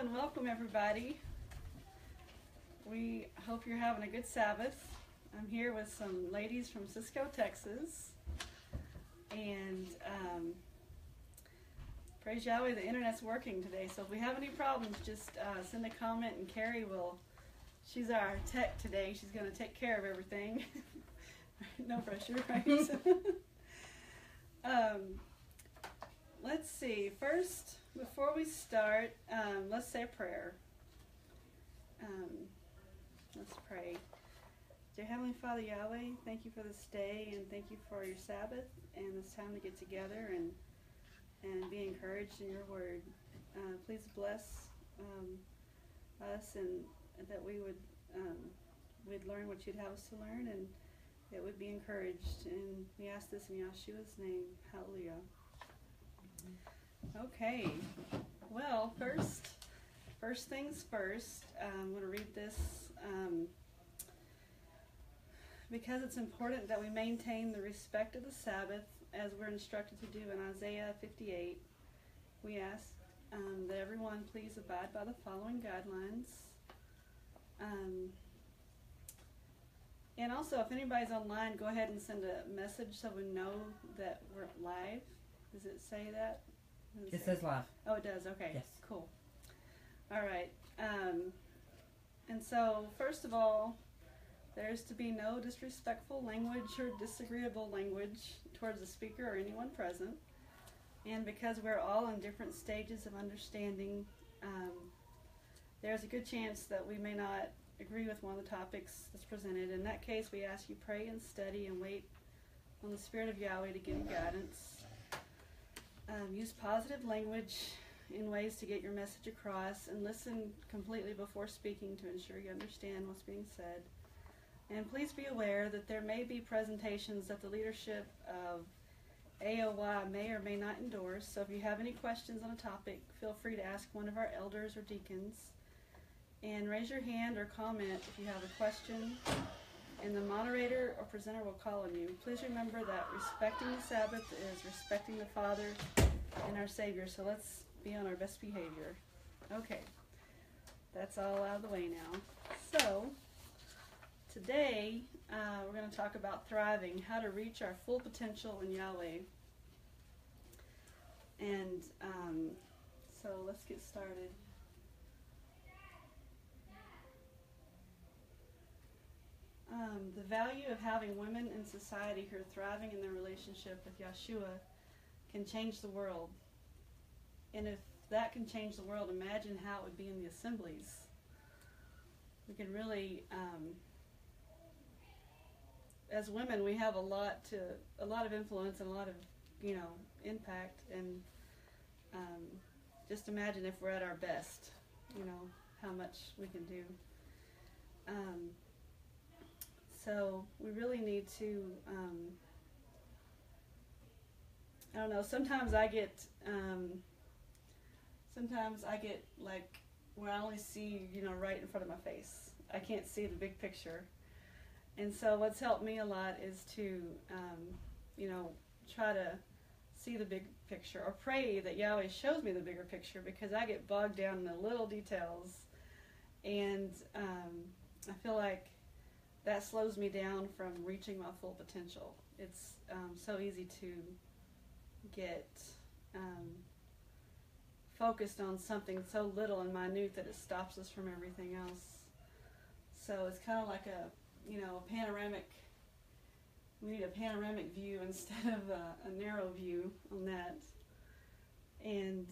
and welcome everybody. We hope you're having a good Sabbath. I'm here with some ladies from Cisco, Texas. And praise Yahweh, the internet's working today. So if we have any problems, just send a comment and Carrie will, she's our tech today. She's going to take care of everything. No pressure, right? Let's see. First, before we start, let's say a prayer. Let's pray. Dear Heavenly Father Yahweh, thank you for this day and thank you for your Sabbath and this time to get together and be encouraged in your word. Please bless us and that we would we'd learn what you'd have us to learn and that we'd be encouraged. And we ask this in Yeshua's name. Hallelujah. Okay. Well, first things first, I'm going to read this because it's important that we maintain the respect of the Sabbath as we're instructed to do in Isaiah 58. We ask that everyone please abide by the following guidelines. And also, if anybody's online, go ahead and send a message so we know that we're live. Does it say that? It says live. Oh, it does. Okay. Yes. Cool. All right. And so, first of all, there's to be no disrespectful language or disagreeable language towards the speaker or anyone present. And because we're all in different stages of understanding, there's a good chance that we may not agree with one of the topics that's presented. In that case, we ask you pray and study and wait on the Spirit of Yahweh to give you guidance. Use positive language in ways to get your message across, and listen completely before speaking to ensure you understand what's being said. And please be aware that there may be presentations that the leadership of AOY may or may not endorse, so if you have any questions on a topic, feel free to ask one of our elders or deacons. And raise your hand or comment if you have a question, and the moderator or presenter will call on you. Please remember that respecting the Sabbath is respecting the Father and our Savior, so let's be on our best behavior. Okay, that's all out of the way now. So, today we're going to talk about thriving, how to reach our full potential in Yahweh. And so let's get started. The value of having women in society who are thriving in their relationship with Yeshua can change the world. And if that can change the world, imagine how it would be in the assemblies. We can really, as women, we have a lot of influence and a lot of, impact. And just imagine if we're at our best, how much we can do. So we really need to, I don't know, sometimes I get like where I only see, right in front of my face. I can't see the big picture. And so what's helped me a lot is to, try to see the big picture or pray that Yahweh shows me the bigger picture, because I get bogged down in the little details. And I feel like that slows me down from reaching my full potential. It's so easy to get focused on something so little and minute that it stops us from everything else. So it's kind of like a panoramic. We need a panoramic view instead of a narrow view on that. And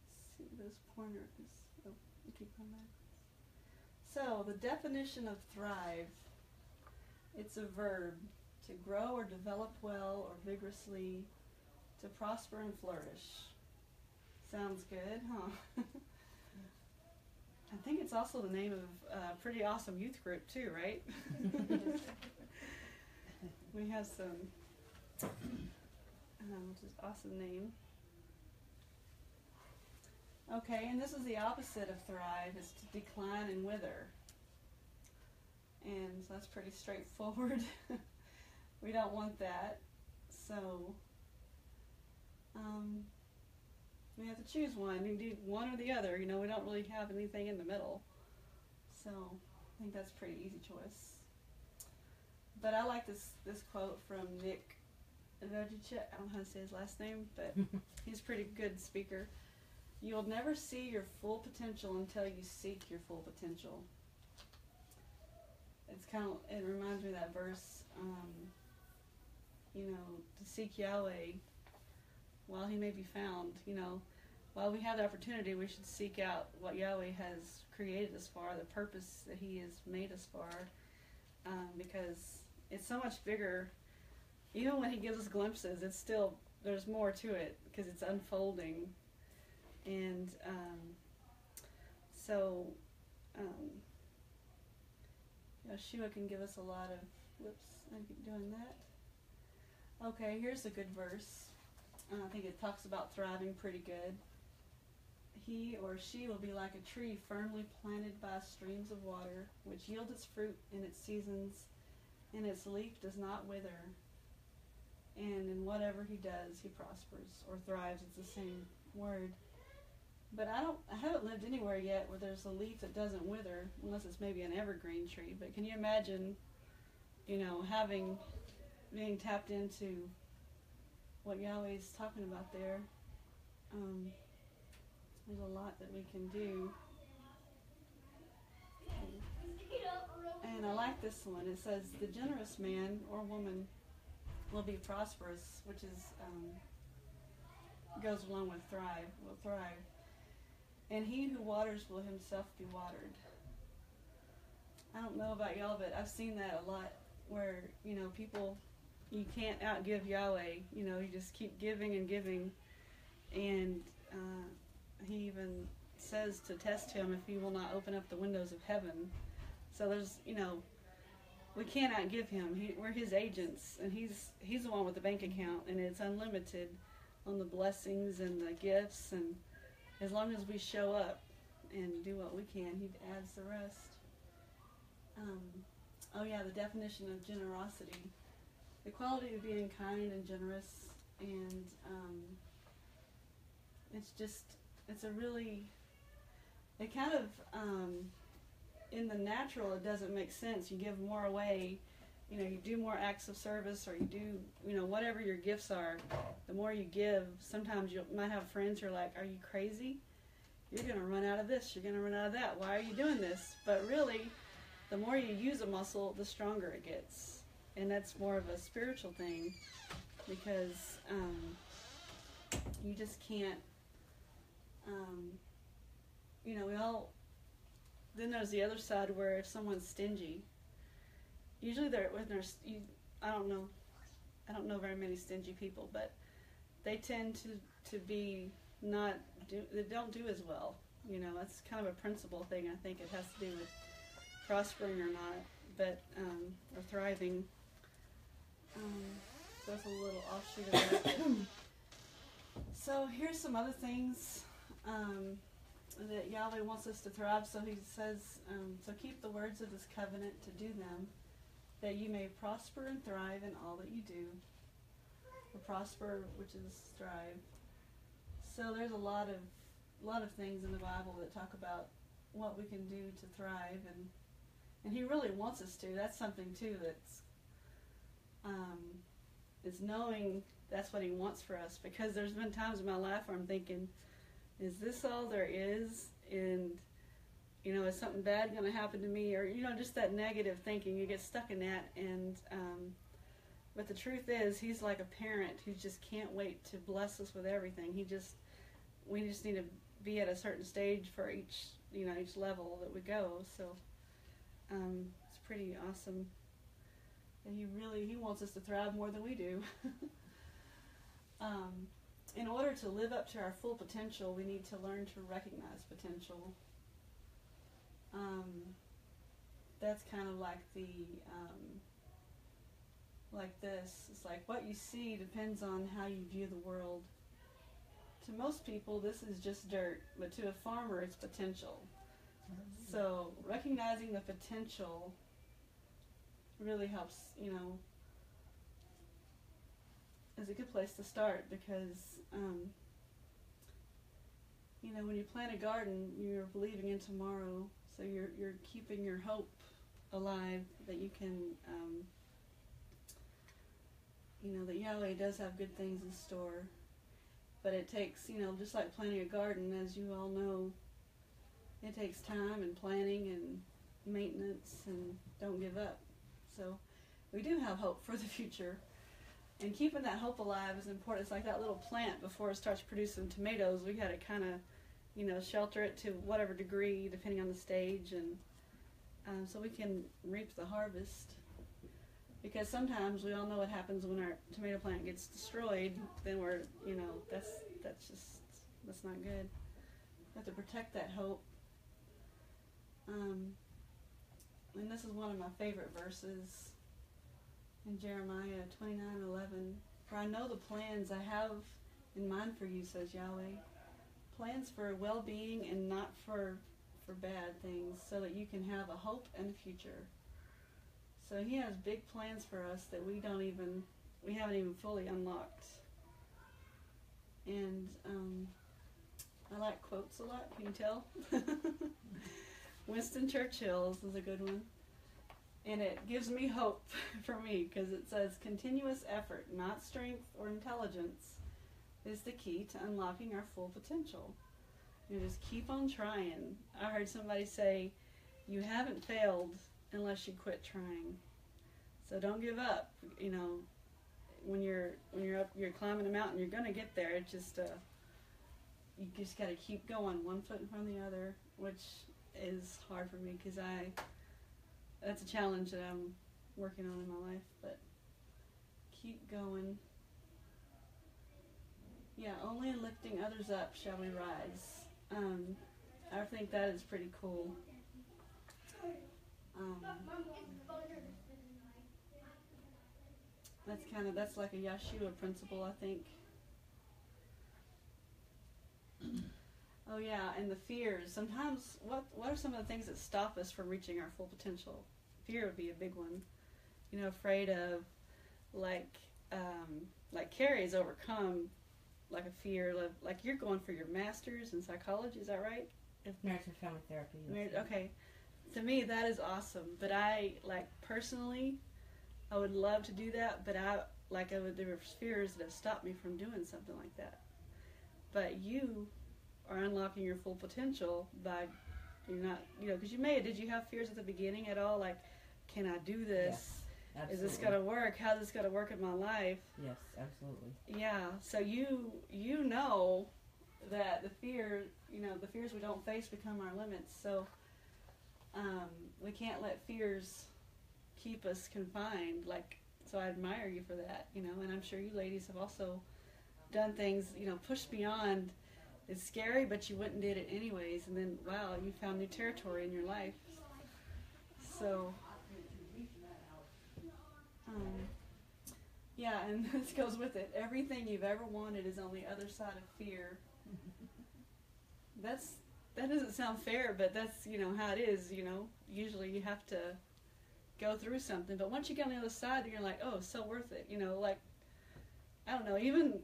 let's see, this pointer is. Oh, you keep on that. So, the definition of thrive, it's a verb, to grow or develop well or vigorously, to prosper and flourish. Sounds good, huh? I think it's also the name of a pretty awesome youth group too, right? We have some, which is awesome name. Okay, and this is the opposite of thrive, is to decline and wither. And so that's pretty straightforward. We don't want that. So, we have to choose one. You do one or the other. We don't really have anything in the middle. So I think that's a pretty easy choice. But I like this quote from Nick Vujicic. I don't know how to say his last name, but he's a pretty good speaker. You'll never see your full potential until you seek your full potential. It reminds me of that verse, to seek Yahweh while he may be found. While we have the opportunity, we should seek out what Yahweh has created us for, the purpose that he has made us for, because it's so much bigger. Even when he gives us glimpses, it's still, there's more to it, because it's unfolding. And Yeshua can give us a lot of, I keep doing that. Okay, here's a good verse. I think it talks about thriving pretty good. He or she will be like a tree firmly planted by streams of water, which yields its fruit in its seasons, and its leaf does not wither. And in whatever he does, he prospers or thrives. It's the same word. But I haven't lived anywhere yet where there's a leaf that doesn't wither, unless it's maybe an evergreen tree. But can you imagine, being tapped into what Yahweh is talking about there? There's a lot that we can do. And I like this one. It says, the generous man or woman will be prosperous, which is goes along with will thrive. And he who waters will himself be watered. I don't know about y'all, but I've seen that a lot where, people, you can't outgive Yahweh. You just keep giving and giving. And he even says to test him if he will not open up the windows of heaven. So there's, we can't outgive him. We're his agents, and he's the one with the bank account, and it's unlimited on the blessings and the gifts, and as long as we show up and do what we can, he adds the rest. The definition of generosity. The quality of being kind and generous, and it kind of, in the natural, it doesn't make sense. You give more away, you do more acts of service, or you do, whatever your gifts are. The more you give, sometimes you might have friends who are like, are you crazy? You're going to run out of this, you're going to run out of that. Why are you doing this? But really, the more you use a muscle, the stronger it gets. And that's more of a spiritual thing, because you just can't, then there's the other side where if someone's stingy, usually I don't know very many stingy people, but they tend to be they don't do as well. That's kind of a principle thing. I think it has to do with prospering or not, but or thriving. So that's a little offshoot of that. So here's some other things that Yahweh wants us to thrive. So he says, so keep the words of this covenant to do them, that you may prosper and thrive in all that you do. For prosper, which is thrive. So there's a lot of things in the Bible that talk about what we can do to thrive, and he really wants us to. That's something too that's is knowing that's what he wants for us, because there's been times in my life where I'm thinking, is this all there is? And is something bad going to happen to me? Or just that negative thinking, you get stuck in that. And but the truth is, he's like a parent who just can't wait to bless us with everything. We just need to be at a certain stage for each level that we go. So it's pretty awesome. And he wants us to thrive more than we do. In order to live up to our full potential, we need to learn to recognize potential. That's kind of like like this. It's like what you see depends on how you view the world. To most people, this is just dirt, but to a farmer, it's potential. So recognizing the potential really helps, is a good place to start, because you know, when you plant a garden, you're believing in tomorrow. So you're keeping your hope alive that you can, you know, that Yahweh does have good things in store. But it takes, you know, just like planting a garden, as you all know, it takes time and planning and maintenance, and don't give up. So we do have hope for the future. And keeping that hope alive is important. It's like that little plant before it starts producing tomatoes. We got to kind of, you know, shelter it to whatever degree, depending on the stage, and so we can reap the harvest. Because sometimes we all know what happens when our tomato plant gets destroyed. Then we're, you know, that's not good. We have to protect that hope. And this is one of my favorite verses in Jeremiah 29:11. For I know the plans I have in mind for you, says Yahweh. Plans for well-being and not for bad things, so that you can have a hope and a future. So he has big plans for us that we haven't even fully unlocked. And I like quotes a lot, can you tell? Winston Churchill's is a good one. And it gives me hope for me, because it says, continuous effort, not strength or intelligence, is the key to unlocking our full potential. You just keep on trying. I heard somebody say, you haven't failed unless you quit trying. So don't give up. You know, when you're climbing a mountain, you're gonna get there. It's just you just got to keep going, one foot in front of the other, which is hard for me, because that's a challenge that I'm working on in my life. But keep going. Yeah, only in lifting others up shall we rise. I think that is pretty cool. That's like a Yeshua principle, I think. Oh yeah, and the fears. Sometimes, what are some of the things that stop us from reaching our full potential? Fear would be a big one. You know, afraid of, like Carrie's overcome, like a fear of, like, you're going for your master's in psychology, is that right? Marriage and family therapy. Yes. Okay. To me, that is awesome. But personally, I would love to do that, but there were fears that have stopped me from doing something like that. But you are unlocking your full potential by, you're not, you know, because did you have fears at the beginning at all? Like, can I do this? Yes, is this going to work? How's this going to work in my life? Yes, absolutely. Yeah, so you know that the fears we don't face become our limits. So we can't let fears keep us confined. So I admire you for that, you know, and I'm sure you ladies have also done things, you know, pushed beyond. It's scary, but you went and did it anyways, and then, wow, you found new territory in your life. So, yeah, and this goes with it. Everything you've ever wanted is on the other side of fear. That doesn't sound fair, but that's, you know, how it is, you know. Usually you have to go through something, but once you get on the other side, you're like, oh, it's so worth it, you know, like, I don't know, even,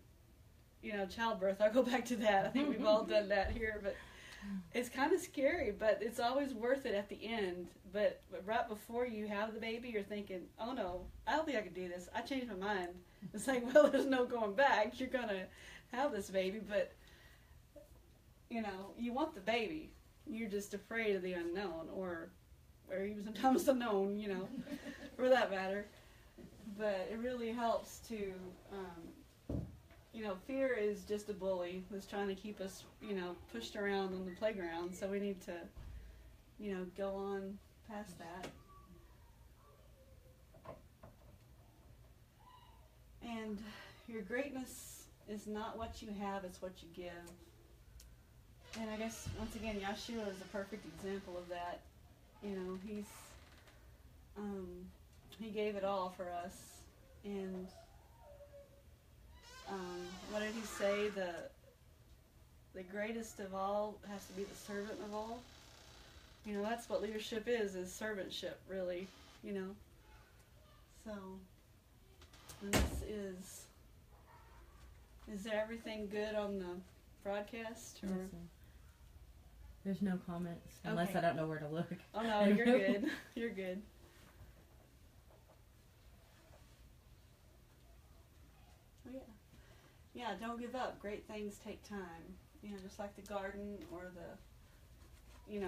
you know, childbirth, I'll go back to that. I think we've all done that here, but it's kind of scary, but it's always worth it at the end. But right before you have the baby, you're thinking, oh no, I don't think I can do this. I changed my mind. It's like, well, there's no going back. You're going to have this baby, but, you know, you want the baby. You're just afraid of the unknown, or even sometimes the known, you know, for that matter. But it really helps to, you know, fear is just a bully that's trying to keep us, you know, pushed around on the playground. So we need to, you know, go on past that. And your greatness is not what you have, it's what you give. And I guess, once again, Yeshua is a perfect example of that. You know, he gave it all for us. And what did he say? The greatest of all has to be the servant of all. You know, that's what leadership is servantship, really, you know. So, and is there everything good on the broadcast? Or? Yes, There's no comments, unless Okay. I don't know where to look. Oh no, you're good. You're good. Oh yeah. Yeah, don't give up. Great things take time. You know, just like the garden or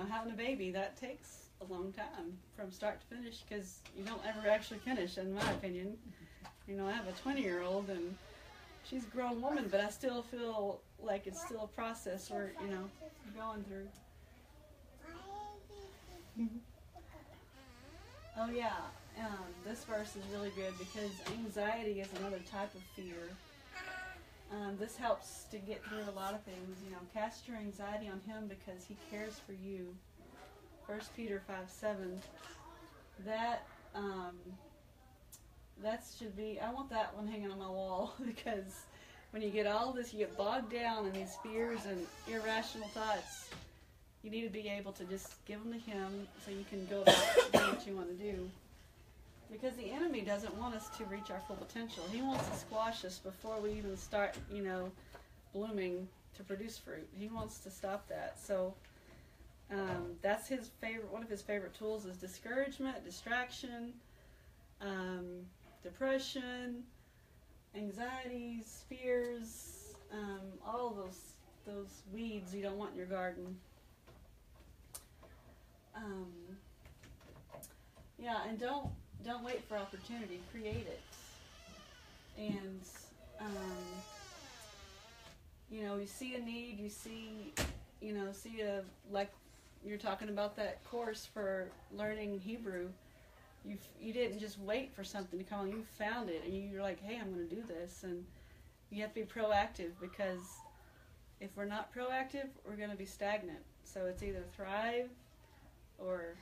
having a baby, that takes a long time from start to finish because you don't ever actually finish, in my opinion. You know, I have a 20-year-old and she's a grown woman, but I still feel like it's still a process we're, going through. Oh yeah, this verse is really good because anxiety is another type of fear. This helps to get through a lot of things. Cast your anxiety on him because he cares for you. 1 Peter 5:7. That should be, I want that one hanging on my wall because when you get all this, you get bogged down in these fears and irrational thoughts. You need to be able to just give them to him so you can go about doing what you want to do. Because the enemy doesn't want us to reach our full potential. He wants to squash us before we even start, blooming to produce fruit. He wants to stop that. So that's his favorite. One of his favorite tools is discouragement, distraction, depression, anxieties, fears, all of those weeds you don't want in your garden. And don't wait for opportunity. Create it. And you see a need. You see like you're talking about that course for learning Hebrew. You didn't just wait for something to come on. You found it, and you're like, hey, I'm going to do this. And you have to be proactive because if we're not proactive, we're going to be stagnant. So it's either thrive or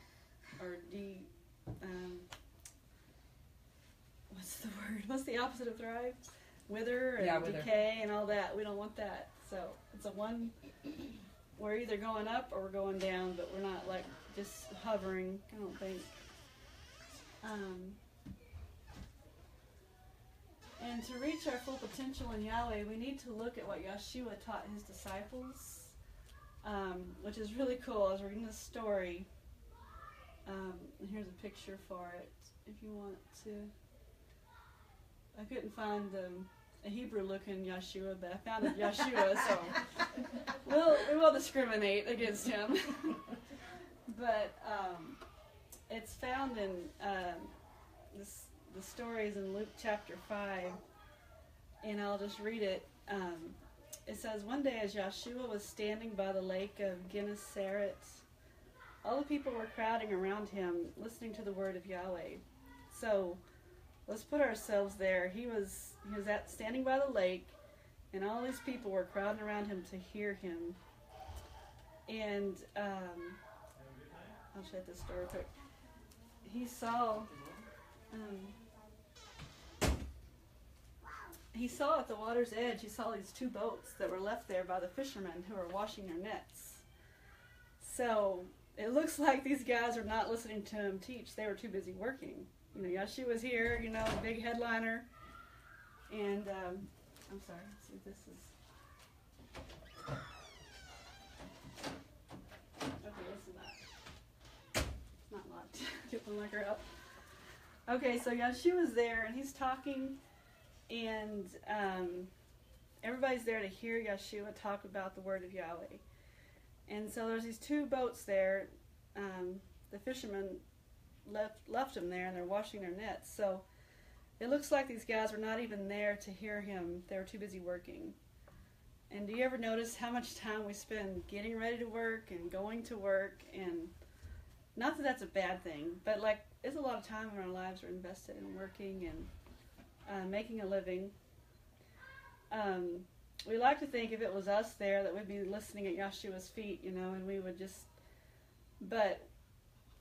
what's the word? What's the opposite of thrive? Wither and decay and all that. We don't want that. So it's we're either going up or we're going down, but we're not like just hovering, I don't think. And to reach our full potential in Yahweh, we need to look at what Yeshua taught his disciples, which is really cool. I was reading this story, and here's a picture for it, if you want to. I couldn't find a Hebrew-looking Yeshua, but I found a Yeshua, so we will discriminate against him. But it's found in the stories in Luke chapter 5, and I'll just read it. It says, one day as Yeshua was standing by the lake of Gennesaret, all the people were crowding around him, listening to the word of Yahweh. So let's put ourselves there. He was standing by the lake, and all these people were crowding around him to hear him. And I'll shut this door quick. He saw at the water's edge, he saw these two boats that were left there by the fishermen who were washing their nets. So it looks like these guys are not listening to him teach. They were too busy working. Yeshua's here, the big headliner. And, I'm sorry, let's see if this is... Okay, it's not locked. Get the liquor up. Okay, so Yeshua's there, and he's talking, and everybody's there to hear Yeshua talk about the word of Yahweh. And so there's these two boats there. The fishermen left them there, and they're washing their nets. So it looks like these guys were not even there to hear him. They were too busy working. And do you ever notice how much time we spend getting ready to work and going to work? And not that that's a bad thing, but it's a lot of time in our lives are invested in working and making a living. We like to think if it was us there that we'd be listening at Yeshua's feet, and we would just... But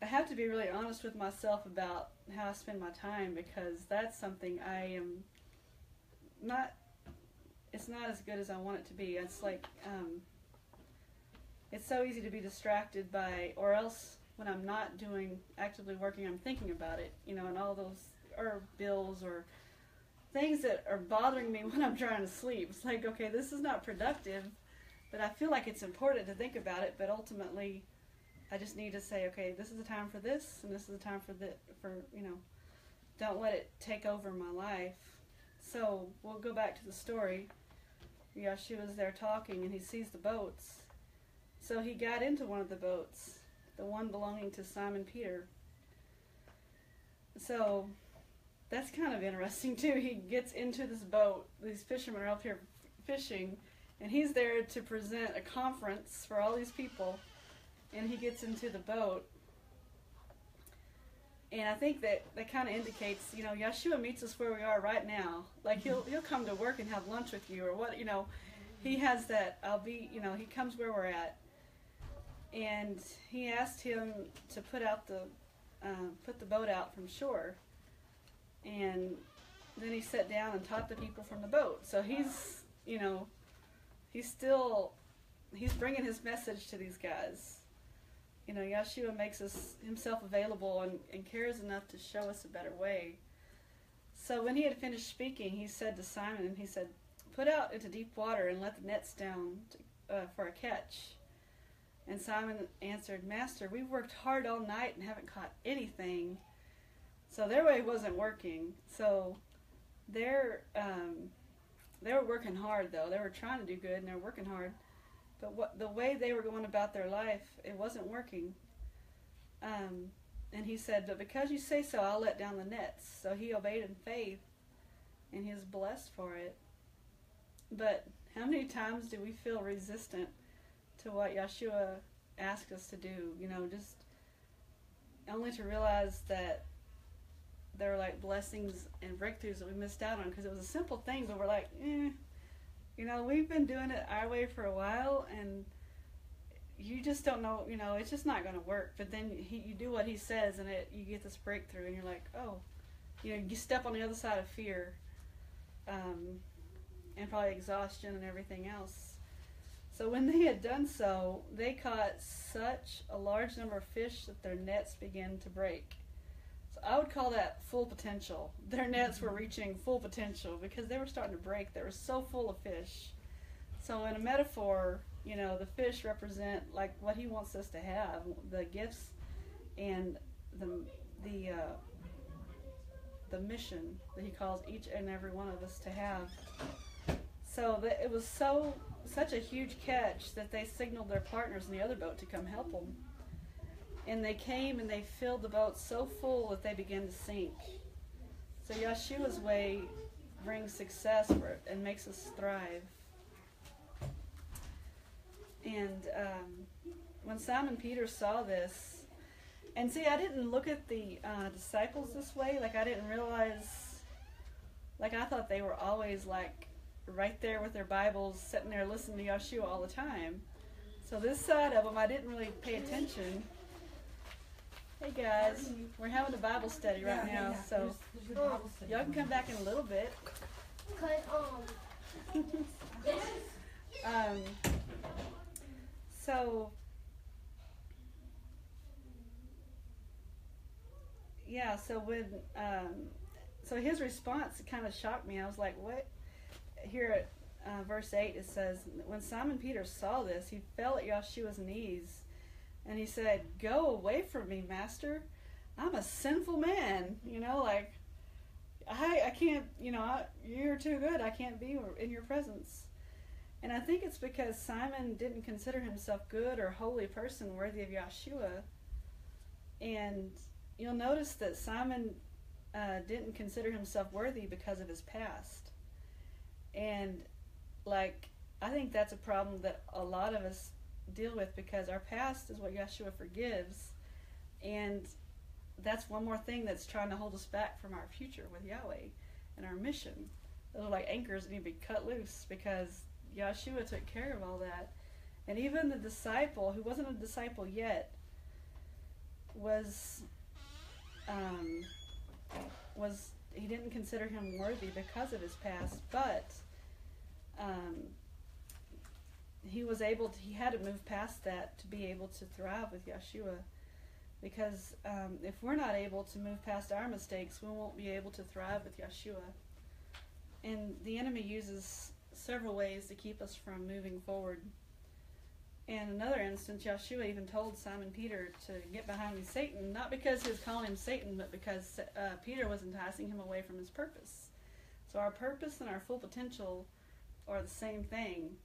I have to be really honest with myself about how I spend my time, because that's something I am not... It's not as good as I want it to be. It's like... it's so easy to be distracted by... Or else when I'm not actively working, I'm thinking about it, and all those... Or bills or... things that are bothering me when I'm trying to sleep. It's like, okay, this is not productive, But I feel like it's important to think about it, but ultimately I just need to say, okay, this is the time for this, and this is the time for don't let it take over my life. So we'll go back to the story. Yeshua's there talking, and he sees the boats. So he got into one of the boats, the one belonging to Simon Peter. So that's kind of interesting too. He gets into this boat. These fishermen are up here fishing, and he's there to present a conference for all these people. And he gets into the boat. And I think that kind of indicates, Yeshua meets us where we are right now. Like he'll come to work and have lunch with you, or what, he has that. He comes where we're at. And he asked him to put the boat out from shore. And then he sat down and taught the people from the boat. So he's bringing his message to these guys. Yeshua makes himself available and cares enough to show us a better way. So when he had finished speaking, he said to Simon, he said, "Put out into deep water and let the nets down for a catch." And Simon answered, "Master, we've worked hard all night and haven't caught anything." So their way wasn't working. So they were working hard, though. They were trying to do good, and they were working hard. But the way they were going about their life, it wasn't working. And he said, "But because you say so, I'll let down the nets." So he obeyed in faith, and he was blessed for it. But how many times do we feel resistant to what Yeshua asked us to do? Just only to realize that there are like blessings and breakthroughs that we missed out on because it was a simple thing, but we're like, we've been doing it our way for a while, and you just don't know, it's just not going to work. But then you do what he says, and you get this breakthrough, and you're like, oh, you step on the other side of fear, and probably exhaustion and everything else. So when they had done so, they caught such a large number of fish that their nets began to break. So I would call that full potential. Their nets were reaching full potential because they were starting to break. They were so full of fish. So in a metaphor, the fish represent like what he wants us to have, the gifts and the mission that he calls each and every one of us to have. So it was such a huge catch that they signaled their partners in the other boat to come help them. And they came and they filled the boat so full that they began to sink. So Yeshua's way brings success for it and makes us thrive. And when Simon Peter saw this, and see, I didn't look at the disciples this way. Like, I didn't realize, like, I thought they were always, like, right there with their Bibles, sitting there listening to Yeshua all the time. So this side of them, I didn't really pay attention. Hey guys, we're having a Bible study right now, so y'all can come back in a little bit. So when so his response kind of shocked me. I was like, what? Here at verse 8 it says, when Simon Peter saw this, he fell at Yeshua's knees. And he said, "Go away from me, Master. I'm a sinful man." I can't, you're too good. I can't be in your presence. And I think it's because Simon didn't consider himself good or holy person worthy of Yeshua. And you'll notice that Simon didn't consider himself worthy because of his past. And, I think that's a problem that a lot of us deal with, because our past is what Yeshua forgives, and that's one more thing that's trying to hold us back from our future with Yahweh and our mission. Those are like anchors that need to be cut loose, because Yeshua took care of all that. And even the disciple who wasn't a disciple yet was he didn't consider him worthy because of his past, but he had to move past that to be able to thrive with Yeshua. Because if we're not able to move past our mistakes, we won't be able to thrive with Yeshua. And the enemy uses several ways to keep us from moving forward. in another instance, Yeshua even told Simon Peter to get behind me, Satan, not because he was calling him Satan, but because Peter was enticing him away from his purpose. So our purpose and our full potential are the same thing.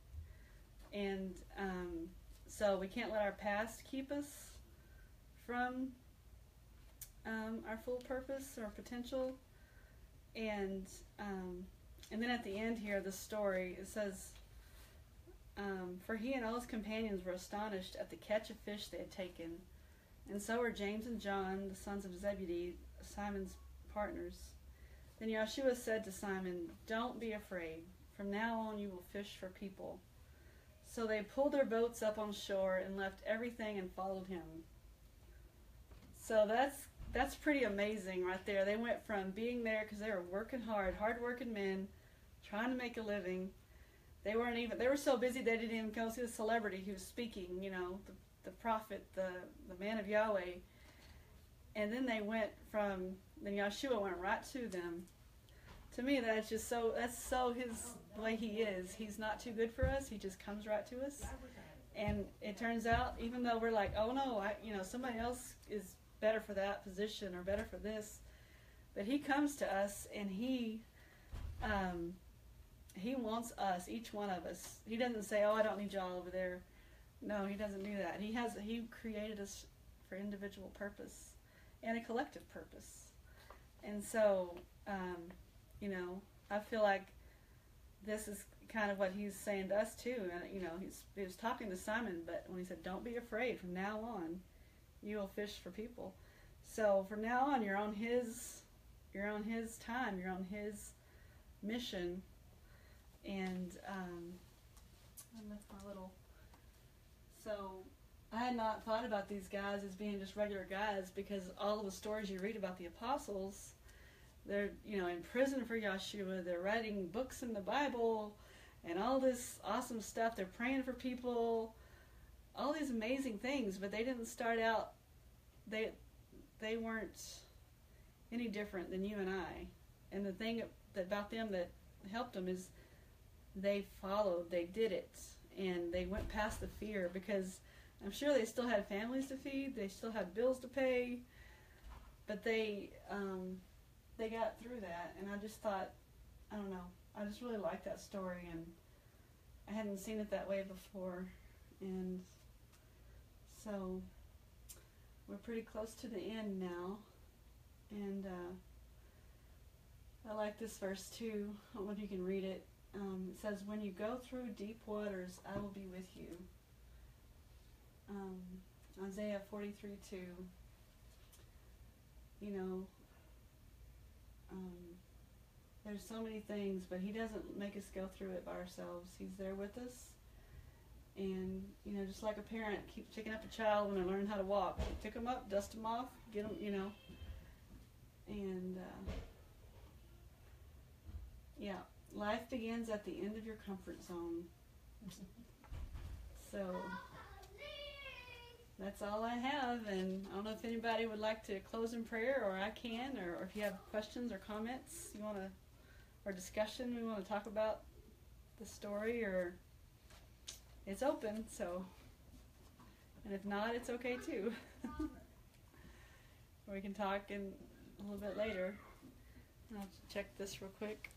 And so we can't let our past keep us from our full purpose or potential. And then at the end here of the story, it says, for he and all his companions were astonished at the catch of fish they had taken, and so were James and John, the sons of Zebedee, Simon's partners. Then Yeshua said to Simon, "Don't be afraid. From now on you will fish for people." So they pulled their boats up on shore and left everything and followed him. So that's pretty amazing right there. They went from being there because they were working hard-working men, trying to make a living. They were so busy they didn't even go see the celebrity who was speaking, the prophet, the man of Yahweh. And then then Yeshua went right to them. To me, that's so his the way he is. He's not too good for us. He just comes right to us. And it turns out, even though we're like, oh no, somebody else is better for that position or better for this, but he comes to us and he wants us, each one of us. He doesn't say, "Oh, I don't need y'all over there." No, he doesn't do that. He created us for individual purpose and a collective purpose. And so, I feel like this is kind of what he's saying to us too. And he was talking to Simon, but when he said, "Don't be afraid. From now on, you will fish for people." So from now on, you're on his time. You're on his mission. And I left my little. So I had not thought about these guys as being just regular guys, because all of the stories you read about the apostles, they're in prison for Yeshua. They're writing books in the Bible, and all this awesome stuff. They're praying for people, all these amazing things. But they didn't start out. They weren't any different than you and I. And the thing about them that helped them is they followed, they did it, and they went past the fear, because I'm sure they still had families to feed, they still had bills to pay, but they got through that. And I just thought, I don't know, I just really liked that story, and I hadn't seen it that way before. And so we're pretty close to the end now, and I like this verse too. I don't know if you can read it. It says, "When you go through deep waters, I will be with you." Isaiah 43:2. There's so many things, but he doesn't make us go through it by ourselves. He's there with us. And, just like a parent keeps picking up a child when they learn how to walk. Pick them up, dust them off, get them, And, life begins at the end of your comfort zone. So, that's all I have. And I don't know if anybody would like to close in prayer, or I can, or if you have questions or comments or discussion, we want to talk about the story, or it's open, so, and if not, it's okay too. We can talk a little bit later. I'll check this real quick.